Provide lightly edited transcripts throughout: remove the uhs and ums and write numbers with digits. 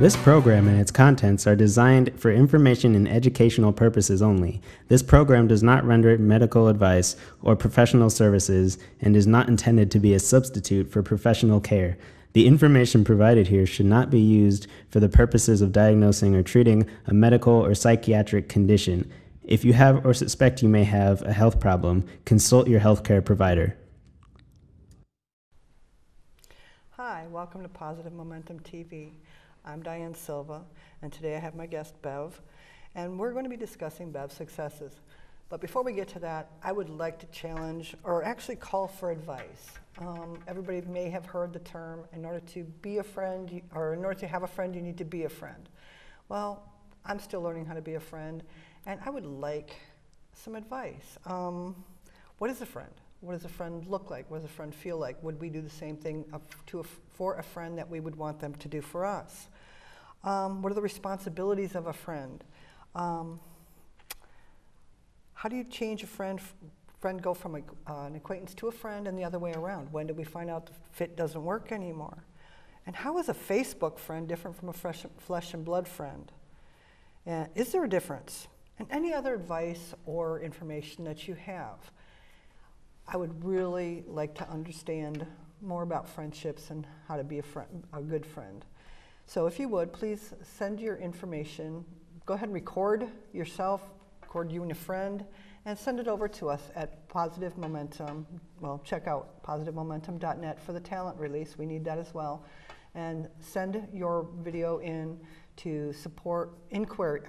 This program and its contents are designed for information and educational purposes only. This program does not render medical advice or professional services and is not intended to be a substitute for professional care. The information provided here should not be used for the purposes of diagnosing or treating a medical or psychiatric condition. If you have or suspect you may have a health problem, consult your healthcare provider. Hi, welcome to Positive Momentum TV. I'm Diane Silva, and today I have my guest, Bev, and we're going to be discussing Bev's successes. But before we get to that, I would like to challenge, or actually call for advice. Everybody may have heard the term, in order to be a friend, or in order to have a friend, you need to be a friend. Well, I'm still learning how to be a friend, and I would like some advice. What is a friend? What does a friend look like? What does a friend feel like? Would we do the same thing for a friend that we would want them to do for us? What are the responsibilities of a friend? How do you change a friend go from an acquaintance to a friend and the other way around? When do we find out the fit doesn't work anymore? And how is a Facebook friend different from a flesh and blood friend? Is there a difference? And any other advice or information that you have? I would really like to understand more about friendships and how to be a good friend. So if you would, please send your information. Go ahead and record yourself, record you and a friend, and send it over to us at Positive Momentum. Well, check out PositiveMomentum.net for the talent release. We need that as well. And send your video in to inquiry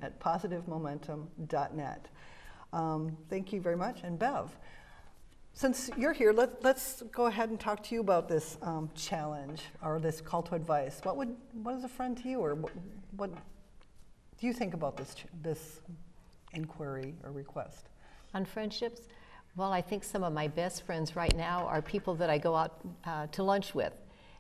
at PositiveMomentum.net. Thank you very much. And Bev, since you're here, let's go ahead and talk to you about this challenge or this call to advice. What is a friend to you, or what do you think about this inquiry or request? On friendships? Well, I think some of my best friends right now are people that I go out to lunch with,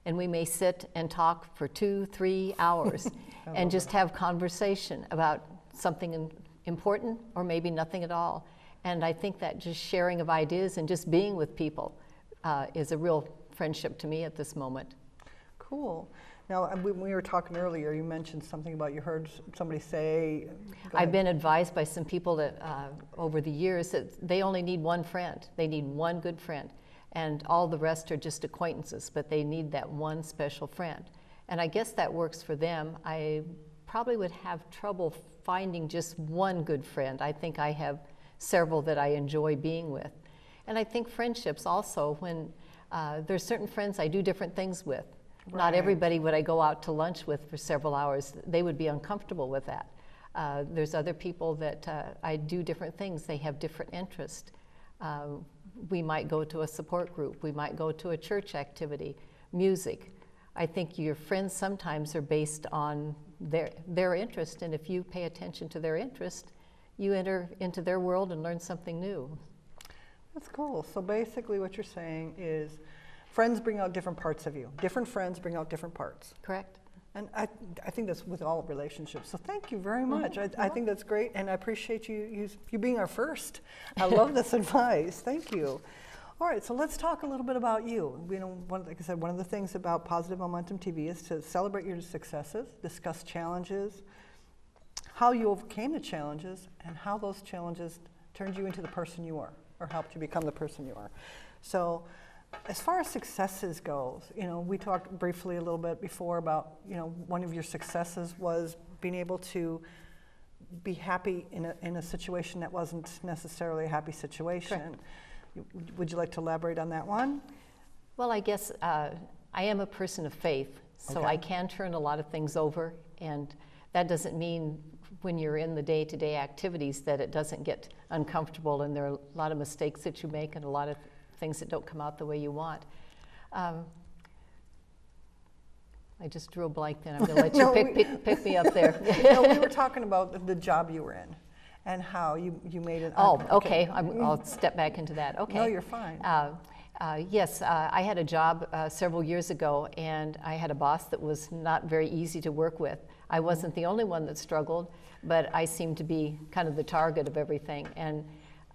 and we may sit and talk for 2-3 hours and just have conversation about something important or maybe nothing at all. And I think that just sharing of ideas and just being with people is a real friendship to me at this moment. Cool. Now, when we were talking earlier, you mentioned something about you heard somebody say... I've been advised by some people that over the years that they only need one friend. They need one good friend. And all the rest are just acquaintances, but they need that one special friend. And I guess that works for them. I probably would have trouble finding just one good friend. I think I have several that I enjoy being with. And I think friendships also, when there's certain friends I do different things with. Right. Not everybody would I go out to lunch with for several hours. They would be uncomfortable with that. There's other people that I do different things. They have different interests. We might go to a support group. We might go to a church activity, music. I think your friends sometimes are based on their interest, and if you pay attention to their interest, you enter into their world and learn something new. That's cool. So basically what you're saying is friends bring out different parts of you. Different friends bring out different parts. Correct. And I think that's with all relationships. So thank you very much. I think that's great, and I appreciate you being our first. I love this advice. Thank you. All right, so let's talk a little bit about you. Like I said, one of the things about Positive Momentum TV is to celebrate your successes, discuss challenges, how you overcame the challenges, and how those challenges turned you into the person you are, or helped you become the person you are. So, as far as successes goes, we talked briefly a little bit before about, one of your successes was being able to be happy in a situation that wasn't necessarily a happy situation. Correct. Would you like to elaborate on that one? Well, I guess I am a person of faith, so okay. I can turn a lot of things over, and that doesn't mean when you're in the day-to-day activities that it doesn't get uncomfortable, and there are a lot of mistakes that you make and a lot of things that don't come out the way you want. I just drew a blank then. I'm going to let you pick me up there. No, we were talking about the job you were in and how you made it. Oh, okay. I'll step back into that. Okay. No, you're fine. Yes, I had a job several years ago, and I had a boss that was not very easy to work with. I wasn't the only one that struggled, but I seemed to be kind of the target of everything. And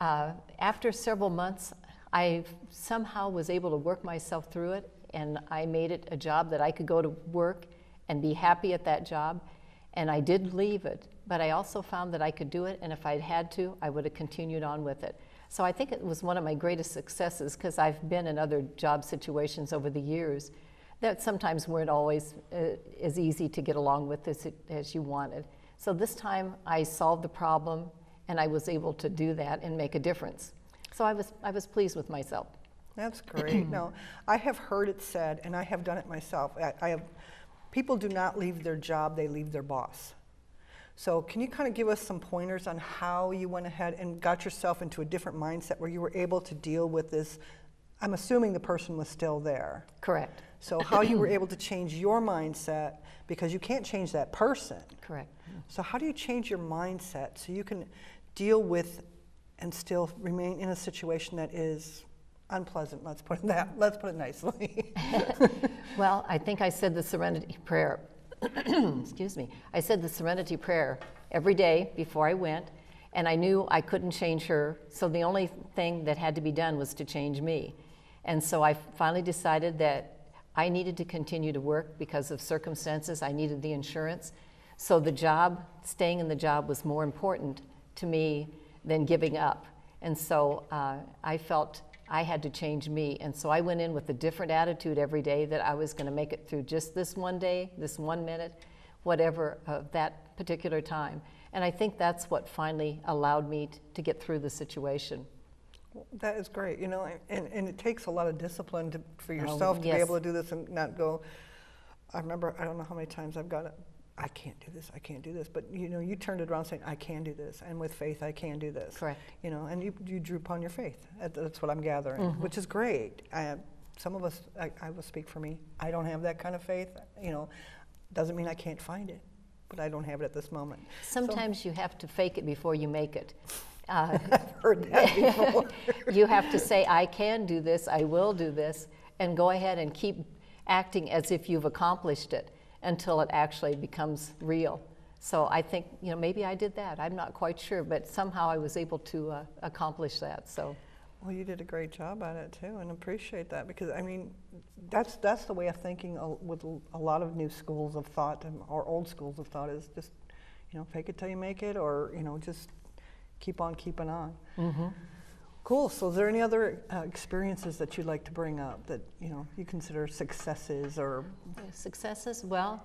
after several months, I somehow was able to work myself through it, and I made it a job that I could go to work and be happy at that job. And I did leave it, but I also found that I could do it, and if I'd had to, I would have continued on with it. So I think it was one of my greatest successes, because I've been in other job situations over the years that sometimes weren't always as easy to get along with as you wanted. So this time I solved the problem, and I was able to do that and make a difference. So I was pleased with myself. That's great. Now, I have heard it said, and I have done it myself, people do not leave their job, they leave their boss. So can you kind of give us some pointers on how you went ahead and got yourself into a different mindset where you were able to deal with this? I'm assuming the person was still there. Correct. So how you were able to change your mindset, because you can't change that person. Correct. So how do you change your mindset so you can deal with and still remain in a situation that is unpleasant? Let's put it nicely. Well, I think I said the Serenity Prayer. Excuse me. I said the Serenity Prayer every day before I went, and I knew I couldn't change her, so the only thing that had to be done was to change me. And so I finally decided that I needed to continue to work because of circumstances. I needed the insurance. So the job, staying in the job, was more important to me than giving up. And so I felt I had to change me. And so I went in with a different attitude every day, that I was going to make it through just this one day, this 1 minute, whatever of that particular time. And I think that's what finally allowed me to get through the situation. That is great, you know, and it takes a lot of discipline for yourself to be able to do this and not go. I remember, I don't know how many times I've got it, I can't do this, I can't do this. But you know, you turned it around saying, I can do this, and with faith, I can do this. Correct. You know, and you drew upon your faith. That's what I'm gathering, which is great. Some of us, I will speak for me, I don't have that kind of faith. You know, doesn't mean I can't find it, but I don't have it at this moment. Sometimes you have to fake it before you make it. I've heard that before. You have to say, I can do this, I will do this, and go ahead and keep acting as if you've accomplished it until it actually becomes real. So I think, you know, maybe I did that. I'm not quite sure, but somehow I was able to accomplish that. So. Well, you did a great job at it too, and appreciate that, because I mean, that's the way of thinking with a lot of new schools of thought, or old schools of thought, is just, you know, fake it till you make it, or you know, just keep on keeping on. Cool. So, is there any other experiences that you'd like to bring up that you know you consider successes or successes? Well,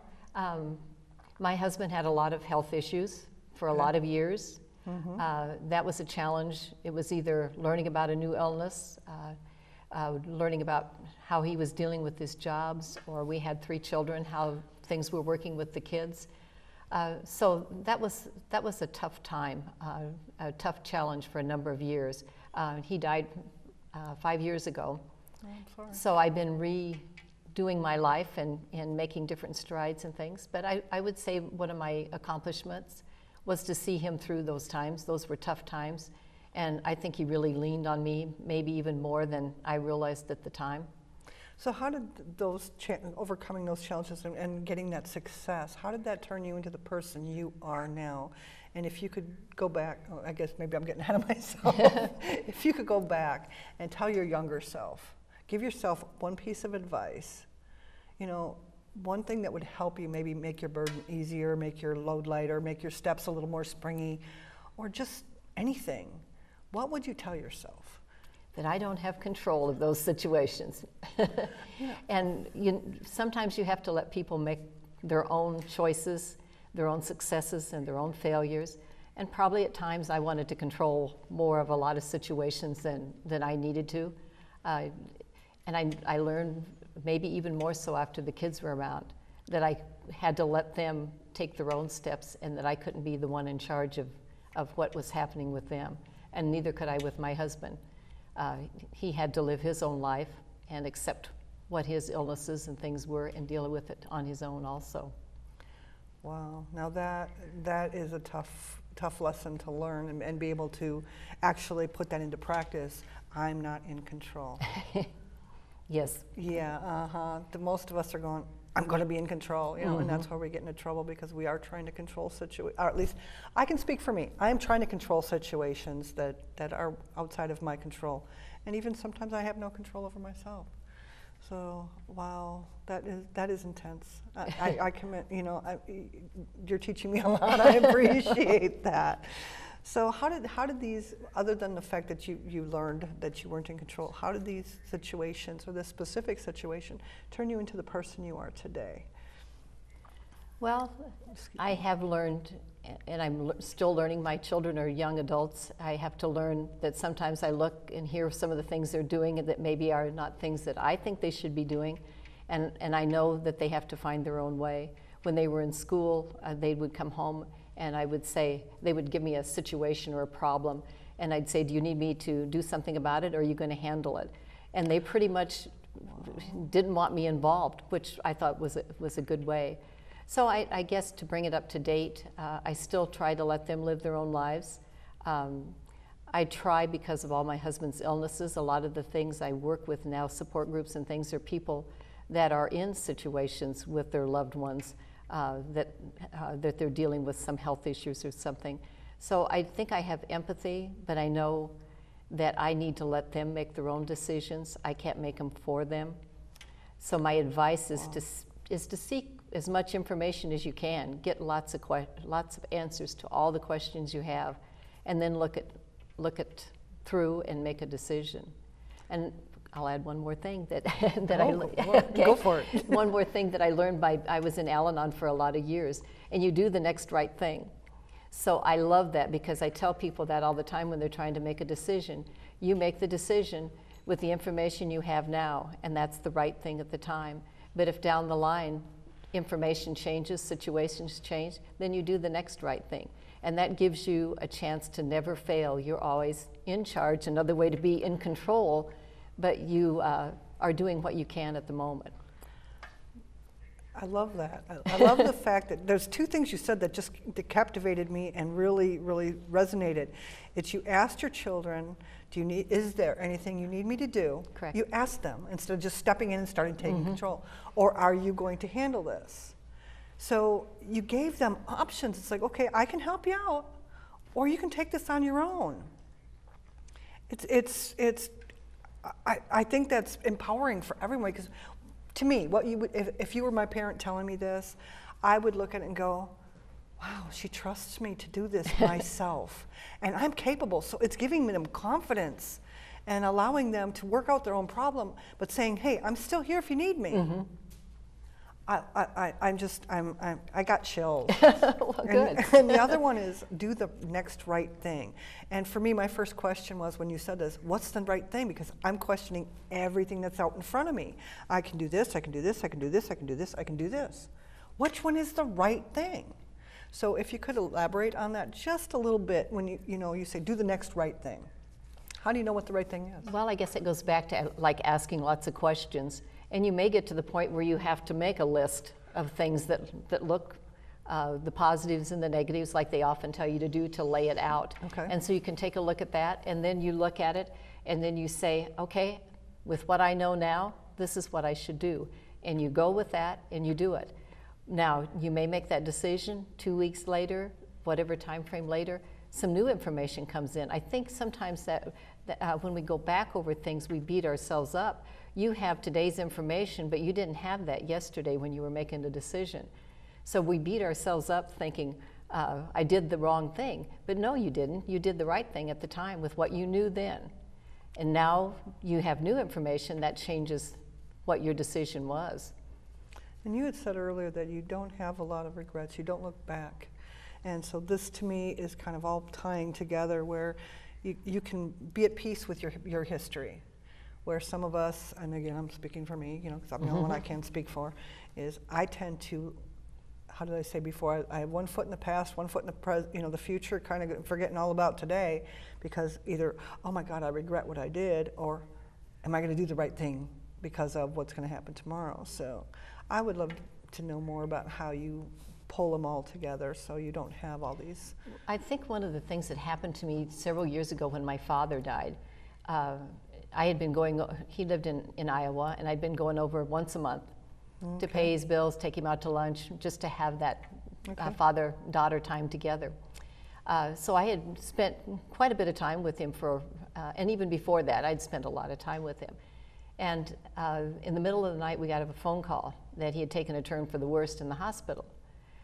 my husband had a lot of health issues for a lot of years. That was a challenge. It was either learning about a new illness, learning about how he was dealing with his jobs, or we had 3 children, how things were working with the kids. So that was a tough time, a tough challenge for a number of years. He died 5 years ago. Oh, I'm sorry. So I've been redoing my life and making different strides and things. But I would say one of my accomplishments was to see him through those times. Those were tough times. And I think he really leaned on me, maybe even more than I realized at the time. So how did overcoming those challenges and getting that success, how did that turn you into the person you are now? And if you could go back, I guess maybe I'm getting ahead of myself. If you could go back and tell your younger self, give yourself one piece of advice, you know, one thing that would help you maybe make your burden easier, make your load lighter, make your steps a little more springy, or just anything, what would you tell yourself? That I don't have control of those situations. And sometimes you have to let people make their own choices, their own successes and their own failures. And probably at times I wanted to control more of a lot of situations than I needed to. And I learned, maybe even more so after the kids were around, that I had to let them take their own steps, and that I couldn't be the one in charge of what was happening with them. And neither could I with my husband. He had to live his own life and accept what his illnesses and things were and deal with it on his own also. Wow, now that is a tough lesson to learn and be able to actually put that into practice. I'm not in control. Yes. Yeah, most of us are going, I'm going to be in control, you know, and that's where we get into trouble, because we are trying to control situations, or at least I can speak for me. I am trying to control situations that are outside of my control. And even sometimes I have no control over myself. So, wow, that is intense. I commit, you're teaching me a lot. I appreciate that. So how did these, other than the fact that you learned that you weren't in control, how did these situations, or this specific situation, turn you into the person you are today? Well, I have learned, and I'm still learning. My children are young adults. I have to learn that sometimes I look and hear some of the things they're doing and that maybe are not things that I think they should be doing. And I know that they have to find their own way. When they were in school, they would come home and I would say, they would give me a situation or a problem, and I'd say, do you need me to do something about it, or are you going to handle it? And they pretty much didn't want me involved, which I thought was a good way. So I guess to bring it up to date, I still try to let them live their own lives. I try, because of all my husband's illnesses, a lot of the things I work with now, support groups and things, are people that are in situations with their loved ones that they're dealing with some health issues or something. So I think I have empathy, but I know that I need to let them make their own decisions. I can't make them for them. So my advice is to seek as much information as you can, get lots of answers to all the questions you have, and then look it through and make a decision. And I'll add one more thing that Go for it. One more thing that I learned I was in Al-Anon for a lot of years, and you do the next right thing. So I love that, because I tell people that all the time when they're trying to make a decision. You make the decision with the information you have now, and that's the right thing at the time. But if down the line information changes, situations change, then you do the next right thing. And that gives you a chance to never fail. You're always in charge, another way to be in control, but you are doing what you can at the moment. I love that. I love the fact that there's two things you said that captivated me and really, really resonated. It's you asked your children, is there anything you need me to do? Correct. You asked them instead of just stepping in and starting taking control. Or are you going to handle this? So you gave them options. It's like, okay, I can help you out, or you can take this on your own. I think that's empowering for everyone, because to me, what you would, if you were my parent telling me this, I would look at it and go, wow, she trusts me to do this myself. And I'm capable. So it's giving them confidence and allowing them to work out their own problem, but saying, hey, I'm still here if you need me. I got chills. Well, good. And the other one is do the next right thing. And for me, my first question was, when you said this, what's the right thing? Because I'm questioning everything that's out in front of me. I can do this, I can do this, I can do this, I can do this, I can do this. Which one is the right thing? So if you could elaborate on that just a little bit, when you say do the next right thing. How do you know what the right thing is? Well, I guess it goes back to like asking lots of questions. And you may get to the point where you have to make a list of things that look, the positives and the negatives, like they often tell you to do, to lay it out. Okay. And so you can take a look at that, and then you look at it, and then you say, okay, with what I know now, this is what I should do. And you go with that, and you do it. Now, you may make that decision 2 weeks later, whatever time frame later, some new information comes in. I think sometimes that when we go back over things, we beat ourselves up. You have today's information, but you didn't have that yesterday when you were making the decision. So we beat ourselves up thinking, I did the wrong thing. But no, you didn't. You did the right thing at the time with what you knew then. And now you have new information that changes what your decision was. And you had said earlier that you don't have a lot of regrets. You don't look back. And so this, to me, is kind of all tying together, where you can be at peace with your history. Where some of us, and again, I'm speaking for me, because I'm the only one I can speak for, is I tend to, how did I say before, I have one foot in the past, one foot in the future, kind of forgetting all about today, because either, oh my God, I regret what I did, or am I going to do the right thing because of what's going to happen tomorrow? So I would love to know more about how you pull them all together so you don't have all these. I think one of the things that happened to me several years ago when my father died, I had been going, he lived in Iowa, and I'd been going over once a month to pay his bills, take him out to lunch, just to have that father-daughter time together. So I had spent quite a bit of time with him and even before that, I'd spent a lot of time with him. And in the middle of the night, we got a phone call that he had taken a turn for the worst in the hospital.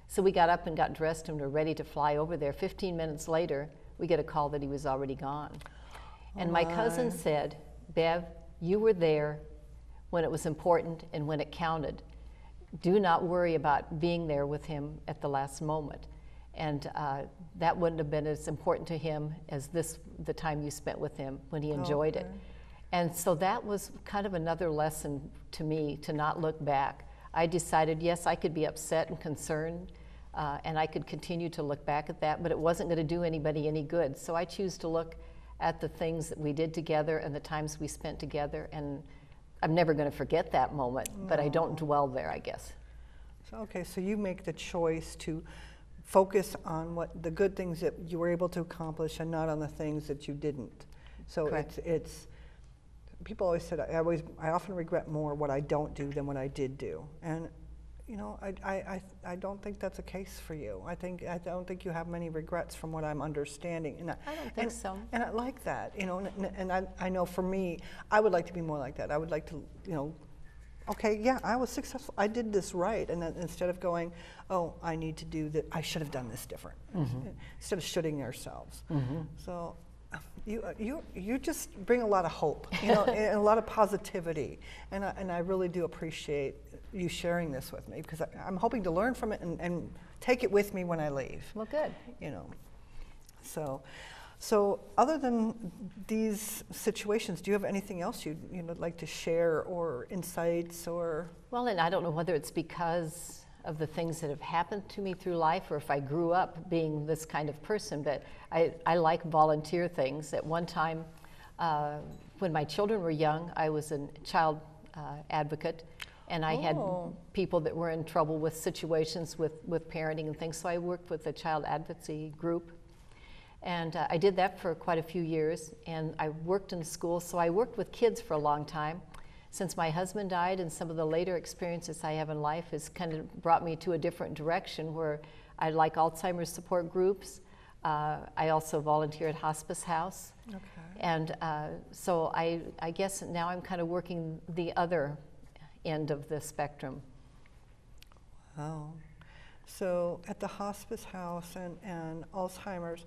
So we got up and got dressed and were ready to fly over there. 15 minutes later, we get a call that he was already gone. And my cousin said, Bev, you were there when it was important and when it counted. Do not worry about being there with him at the last moment. And that wouldn't have been as important to him as the time you spent with him when he enjoyed it. And so that was kind of another lesson to me, to not look back. I decided, yes, I could be upset and concerned, and I could continue to look back at that, but it wasn't going to do anybody any good. So I choose to look at the things that we did together and the times we spent together, and I'm never going to forget that moment, but I don't dwell there, I guess. So, okay, so you make the choice to focus on the good things that you were able to accomplish and not on the things that you didn't. So it's people always said, I often regret more what I don't do than what I did do. And, you know, I don't think that's a case for you. I don't think you have many regrets from what I'm understanding. And I don't think so. And I like that, you know, and I know for me, I would like to be more like that. I would like to, you know, okay, yeah, I was successful. I did this right. And then instead of going, oh, I need to do that, I should have done this different. Instead of shooting ourselves. So you just bring a lot of hope, you know, and a lot of positivity. And I really do appreciate you sharing this with me, because I'm hoping to learn from it and take it with me when I leave. Well, good. You know, so other than these situations, do you have anything else you'd like to share, or insights, or? Well, and I don't know whether it's because of the things that have happened to me through life, or if I grew up being this kind of person, but I like volunteer things. At one time, when my children were young, I was a child advocate, and I had people that were in trouble with situations with parenting and things, so I worked with a child advocacy group. And I did that for quite a few years, and I worked in school, so I worked with kids for a long time. Since my husband died, and some of the later experiences I have in life has kind of brought me to a different direction, where I like Alzheimer's support groups. I also volunteer at Hospice House. Okay. And so I guess now I'm kind of working the other end of the spectrum. Wow. So at the Hospice House and Alzheimer's,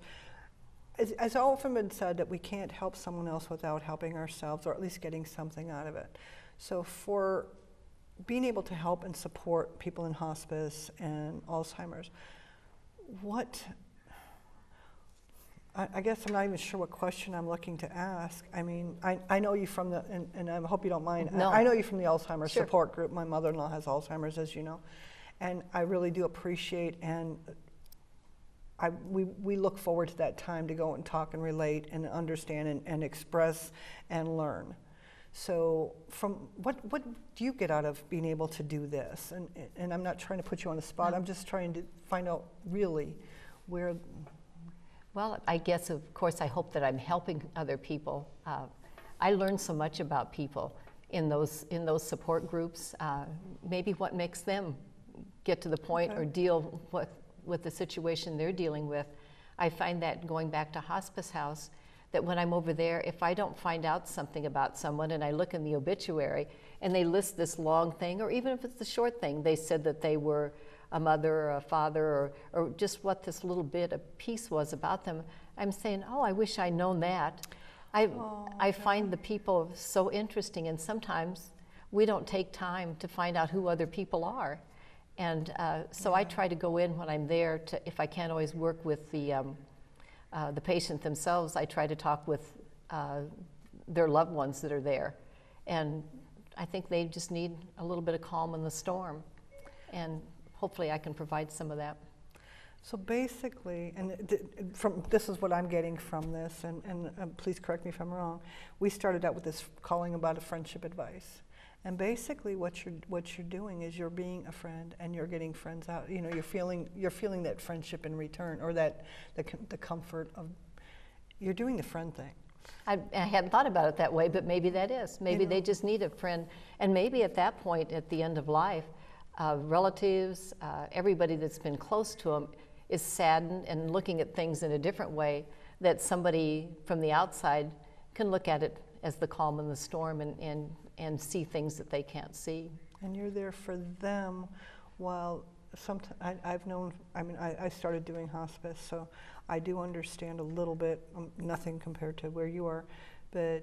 it's often been said that we can't help someone else without helping ourselves, or at least getting something out of it. So for being able to help and support people in hospice and Alzheimer's, I guess I'm not even sure what question I'm looking to ask. I mean, I know you from and I hope you don't mind, No. I know you from the Alzheimer's support group. My mother-in-law has Alzheimer's, as you know, and I really do appreciate, and we look forward to that time to go and talk and relate and understand and express and learn. So what do you get out of being able to do this? And I'm not trying to put you on the spot. I'm just trying to find out really where. Well, I guess, of course, I hope that I'm helping other people. I learned so much about people in those support groups. Maybe what makes them get to the point or deal with the situation they're dealing with. I find that going back to Hospice House, that when I'm over there, if I don't find out something about someone and I look in the obituary and they list this long thing, or even if it's a short thing, they said that they were a mother or a father, or just what this little bit of piece was about them, I'm saying, oh, I wish I'd known that. I find the people so interesting, and sometimes we don't take time to find out who other people are. And so I try to go in when I'm there to, if I can't always work with the patient themselves, I try to talk with their loved ones that are there. And I think they just need a little bit of calm in the storm. And hopefully I can provide some of that. So basically, and this is what I'm getting from this, and please correct me if I'm wrong, we started out with this calling about a friendship advice. And basically what you're doing is you're being a friend, and you're getting friends out. You know, you're feeling that friendship in return, or that the comfort of, you're doing the friend thing. I hadn't thought about it that way, but maybe that is. Maybe they just need a friend. And maybe at that point, at the end of life, relatives, everybody that's been close to them is saddened and looking at things in a different way, that somebody from the outside can look at it as the calm in the storm and and see things that they can't see. And you're there for them while sometimes I've known, I mean, I started doing hospice, so I do understand a little bit, nothing compared to where you are, but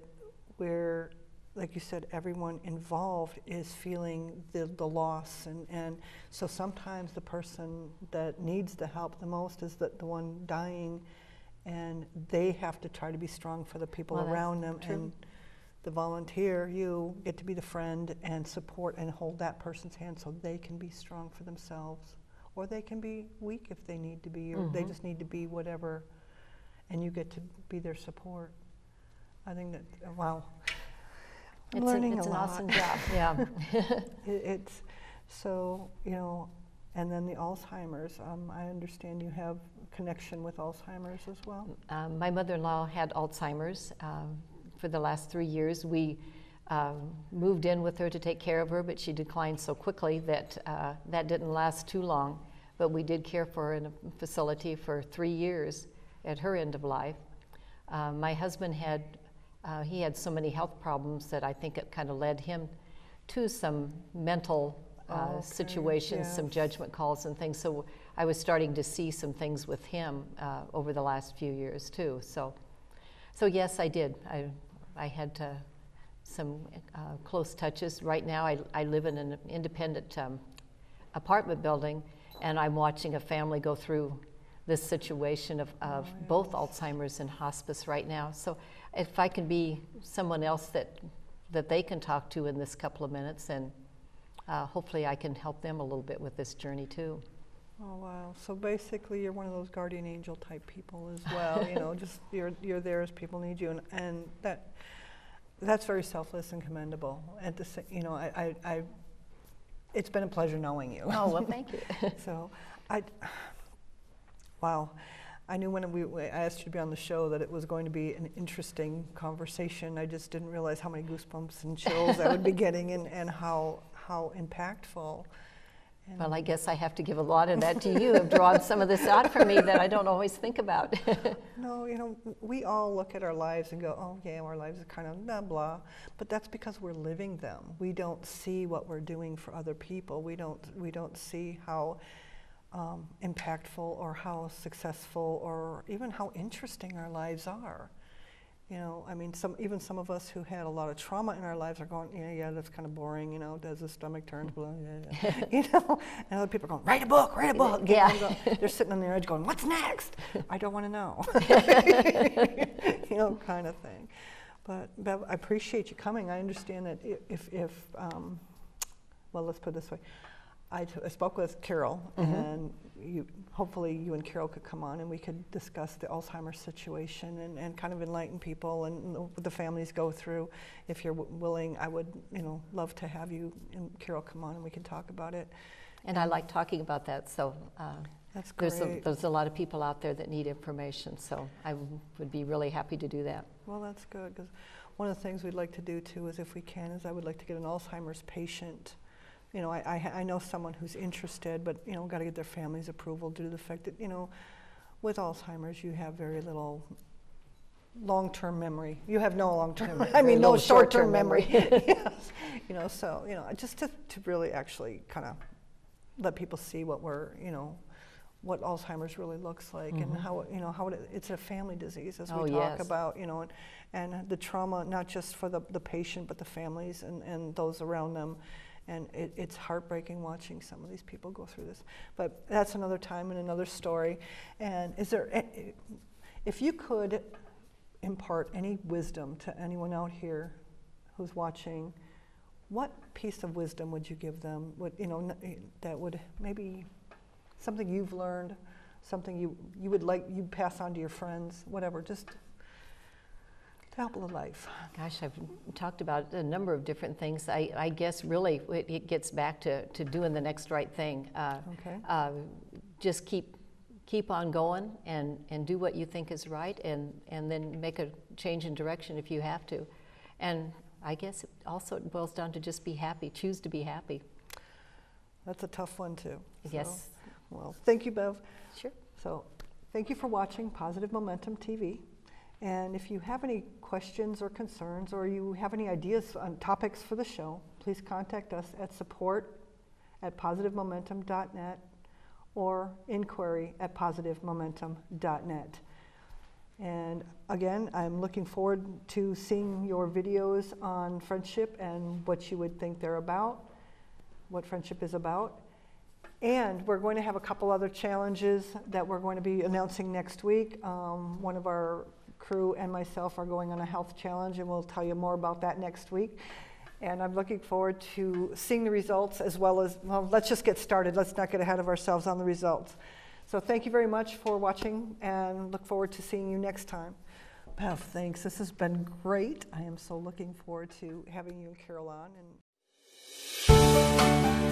where, like you said, everyone involved is feeling the loss, and so sometimes the person that needs the help the most is the one dying, and they have to try to be strong for the people around them. True. And the volunteer, you get to be the friend and support and hold that person's hand so they can be strong for themselves, or they can be weak if they need to be, or they just need to be whatever, and you get to be their support. I think that, wow. I'm learning it's a an lot. awesome job, yeah. It's so, you know, and then the Alzheimer's. I understand you have connection with Alzheimer's as well. My mother-in-law had Alzheimer's for the last 3 years. We moved in with her to take care of her, but she declined so quickly that that didn't last too long. But we did care for her in a facility for 3 years at her end of life. My husband had he had so many health problems that I think it kind of led him to some mental situations, some judgment calls and things. So I was starting to see some things with him over the last few years too. So yes, I did. I had some close touches. Right now I live in an independent apartment building, and I'm watching a family go through this situation of both Alzheimer's and hospice right now. So if I can be someone else that they can talk to in this couple of minutes, then hopefully I can help them a little bit with this journey too. Oh wow! So basically, you're one of those guardian angel type people as well. You know, just you're there as people need you, and that's very selfless and commendable. At the you know, it's been a pleasure knowing you. Oh well, thank you. So wow. I knew when I asked you to be on the show that it was going to be an interesting conversation. I just didn't realize how many goosebumps and chills I would be getting, and how impactful. And well, I guess I have to give a lot of that to you. Have drawn some of this out for me that I don't always think about. No, you know, we all look at our lives and go, oh yeah, our lives are kind of blah, blah. But that's because we're living them. We don't see what we're doing for other people. We don't see how impactful or how successful or even how interesting our lives are. You know, I mean, even some of us who had a lot of trauma in our lives are going, yeah, that's kind of boring, you know, does the stomach turn blue, you know, and other people are going, write a book, yeah. You know, they're sitting on their edge going, what's next? I don't want to know, you know, kind of thing. But Bev, I appreciate you coming. I understand that if well, let's put it this way. I spoke with Carol, and hopefully you and Carol could come on and we could discuss the Alzheimer's situation and kind of enlighten people and what the families go through. If you're willing, I would, you know, love to have you and Carol come on and we can talk about it. And I like talking about that, so that's great. There's a lot of people out there that need information, so I would be really happy to do that. Well, that's good, because one of the things we'd like to do too is, if we can, is I would like to get an Alzheimer's patient. You know, I know someone who's interested, but, you know, got to get their family's approval due to the fact that, you know, with Alzheimer's, you have very little long-term memory. You have no long-term memory. I mean, no short-term memory. Yes. You know, so, you know, just to really actually kind of let people see what what Alzheimer's really looks like, and how, you know, how it's a family disease, as we talk about, you know, and the trauma, not just for the patient, but the families and those around them. And it's heartbreaking watching some of these people go through this. But that's another time and another story. And if you could impart any wisdom to anyone out here who's watching, what piece of wisdom would you give them? That would maybe something you've learned, something you would like you pass on to your friends, whatever, just to help with life. Gosh, I've talked about a number of different things. I guess really it gets back to doing the next right thing. Just keep on going and do what you think is right, and then make a change in direction if you have to. And I guess it boils down to just be happy. Choose to be happy. That's a tough one too. Yes. Well, thank you, Bev. Sure. So, thank you for watching Positive Momentum TV. And if you have any questions or concerns, or you have any ideas on topics for the show, please contact us at support@positivemomentum.net or inquiry@positivemomentum.net. And again, I'm looking forward to seeing your videos on friendship and what you would think they're about, what friendship is about. And we're going to have a couple other challenges that we're going to be announcing next week. One of our crew and myself are going on a health challenge, and we'll tell you more about that next week. And I'm looking forward to seeing the results, as well as, well, let's just get started. Let's not get ahead of ourselves on the results. So thank you very much for watching, and look forward to seeing you next time. Bev, thanks. This has been great. I am so looking forward to having you and Carol on. And